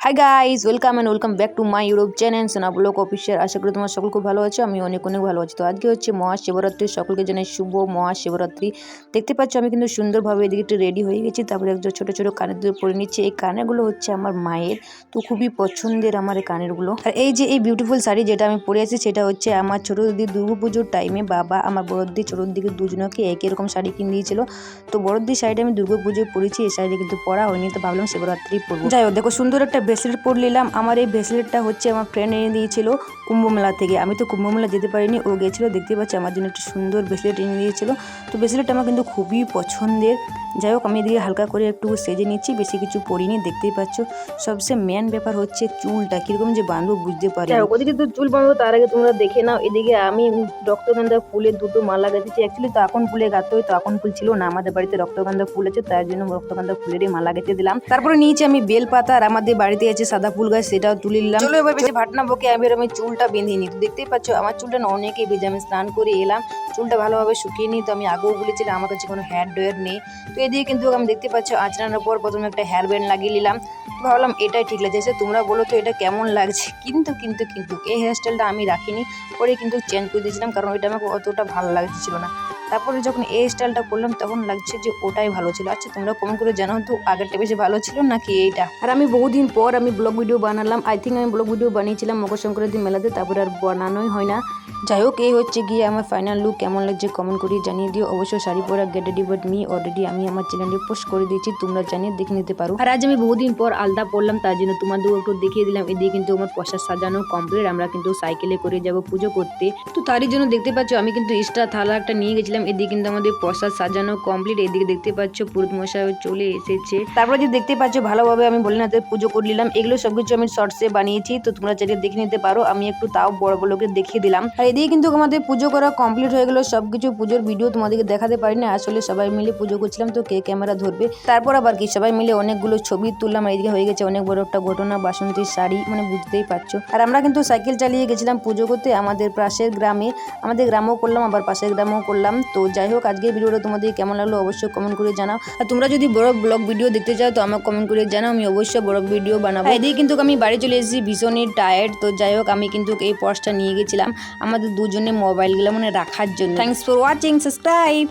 Hi guys welcome back to my YouTube channel সোনা blog official. আশা করি তোমার সকল খুব ভালো আছো, আমি অনেক ভালো আছি। তো আজকে হচ্ছে মহাশিবরাত্রি, সকলকে জানাই শুভ মহাশিবরাত্রি। দেখতে পাচ্ছ আমি কিন্তু সুন্দরভাবে এদিকে একটু রেডি হয়ে গেছি, তারপরে একজন ছোটো ছোটো কানের দুল পরে নিচ্ছি। এই কানেরগুলো হচ্ছে আমার মায়ের, তো খুবই পছন্দের আমার এই কানেরগুলো। আর এই যে এই বিউটিফুল শাড়ি যেটা আমি পরে আছি সেটা হচ্ছে আমার ছোটো দিদি দুর্গাপুজোর টাইমে বাবা আমার বড়দিদি ছোটোর দিকে দুজনকে একই রকম শাড়ি কিনে দিয়েছিল। তো বড়দির শাড়িটা আমি দুর্গাপুজোয় পরেছি, এই শাড়িটা কিন্তু পরা হয়নি, তো ভাবলাম শিবরাত্রি পরবো। যাই হোক, দেখো সুন্দর একটা ব্রেসলেট পরে নিলাম। আমার এই ব্রেসলেটটা হচ্ছে আমার ফ্রেন্ড এনে দিয়েছিল কুম্ভমেলা থেকে। আমি তো কুম্ভমেলা যেতে পারিনি, ও গেছিলো। দেখতে পাচ্ছি আমার জন্য একটা সুন্দর ব্রেসলেট এনে দিয়েছিল। তো ব্রেসলেটটা আমার কিন্তু খুবই পছন্দের। যাই হোক, আমি এদিকে হালকা করে একটু সেজে নিচ্ছি, বেশি কিছু পরিনি। দেখতেই পাচ্ছ, সবচেয়ে মেন ব্যাপার হচ্ছে চুলটা কিরকম যে বাঁধবো বুঝতে পারি। যাই হোক, ওদিকে তো চুল বাঁধবো, তার আগে তোমরা দেখে নাও। এদিকে আমি রক্তগন্ধা ফুলের দুটো মালা গেঁথেছি। অ্যাকচুয়ালি তো এখন ফুলে গাঁথতে হয়, তো এখন ফুল ছিল না আমাদের বাড়িতে, রক্তগন্ধা ফুল আছে, তার জন্য রক্তগন্ধা ফুলেরই মালা গেঁথে দিলাম। তারপরে নিয়েছি আমি বেলপাতা, আর আমাদের বাড়িতে আছে সাদা ফুল গাছ, সেটাও তুলে নিলাম। চলো এবার বেশি ভাটনা বকে আমি চুলটা বেঁধে নিই। তো দেখতেই পাচ্ছ আমার চুলটা না অনেকেই ভেজে। আমি স্নান করে এলাম, চুলটা ভালোভাবে শুকিয়ে নিই। তো আমি আগেও বলেছিলাম আমার কাছে কোনো হেয়ার ড্রয়ার নেই। তো এদিকে কিন্তু আমি দেখতে পাচ্ছ আঁচড়ানোর পর প্রথমে একটা হেয়ার ব্যান্ড লাগিয়ে নিলাম। ভাবলাম এটাই ঠিক লাগছে। তোমরা বলো তো এটা কেমন লাগছে। কিন্তু এই হেয়ার স্টাইলটা আমি রাখিনি, পরে কিন্তু চেঞ্জ করে দিয়েছিলাম, কারণ ওইটা আমাকে অতটা ভালো লাগছিল না। তারপরে যখন এই স্টাইলটা করলাম তখন লাগছে যে ওটাই ভালো ছিল। আচ্ছা তোমরা কমেন্ট করে জানাও তো আগেরটা বেশি ভালো ছিল নাকি এইটা। আর আমি বহুদিন পর আমি ব্লগ ভিডিও বানালাম। আই থিঙ্ক আমি ব্লগ ভিডিও বানিয়েছিলাম মকর সংক্রান্তি মেলাতে, তারপরে আর বানানোই হয় না। যাই হোক, এই হচ্ছে গিয়ে আমার ফাইনাল লুক। কেমন লাগছে কমেন্ট করে জানিয়ে দিও। অবশ্যই শাড়ি পরা get ready but me already আমি আমার চ্যানেলে পোস্ট করে দিয়েছি, তোমরা জানিয়ে দেখে নিতে পারো। আর আজ আমি বহুদিন পর আলতা পরলাম, তার জন্য তোমাদের একটু দেখিয়ে দিলাম। এদিকে কিন্তু আমার প্রসাদ সাজানো কমপ্লিট। আমরা কিন্তু সাইকেলে করে যাব পুজো করতে, তো তারই জন্য দেখতে পাচ্ছ আমি কিন্তু এক্সট্রা থালা একটা নিয়ে গেছিলাম। এদিকে কিন্তু আমাদের প্রসাদ সাজানো কমপ্লিট। এদিকে দেখতে পাচ্ছ পুরোহিত মশাই চলে এসেছে। তারপরে যে দেখতে পাচ্ছ ভালোভাবে আমি ভোলেনাথের পুজো করে নিলাম। এগুলো সবকিছু আমি শর্টসে বানিয়েছি, তো তোমরা চাইলে দেখে নিতে পারো। আমি একটু তাও বড় বড়কে দেখিয়ে দিলাম। আর এদিকে কিন্তু আমাদের পুজো করা কমপ্লিট হয়ে গেল। সবকিছু পুজোর ভিডিও তোমাদেরকে দেখাতে পারি না, আসলে সবাই মিলে পুজো করছিলাম, তো কে ক্যামেরা ধরবে। তারপর আবার কি সবাই মিলে অনেকগুলো ছবি তুললাম। আর এদিকে হয়ে গেছে অনেক বড় একটা ঘটনা, বাসন্তীর শাড়ি, মানে বুঝতেই পারছো। আর আমরা কিন্তু সাইকেল চালিয়ে গেছিলাম পুজো করতে আমাদের পাশের গ্রামে। আমাদের গ্রামেও করলাম, আবার পাশের গ্রামেও করলাম। তো যাই হোক, আজকের ভিডিওটা তোমাদের কেমন লাগলো অবশ্যই কমেন্ট করে জানাও। আর তোমরা যদি বড় ব্লগ ভিডিও দেখতে চাও তো আমাকে কমেন্ট করে জানাও, আমি অবশ্যই বড় ভিডিও বানাবো। এদিকে কিন্তু আমি বাড়ি চলে এসেছি ভীষণই টায়ার্ড। তো যাই হোক, আমি কিন্তু এই পার্সটা নিয়ে গেছিলাম আমাদের দুজনে মোবাইলগুলো মানে রাখার জন্য। Thanks for watching, subscribe.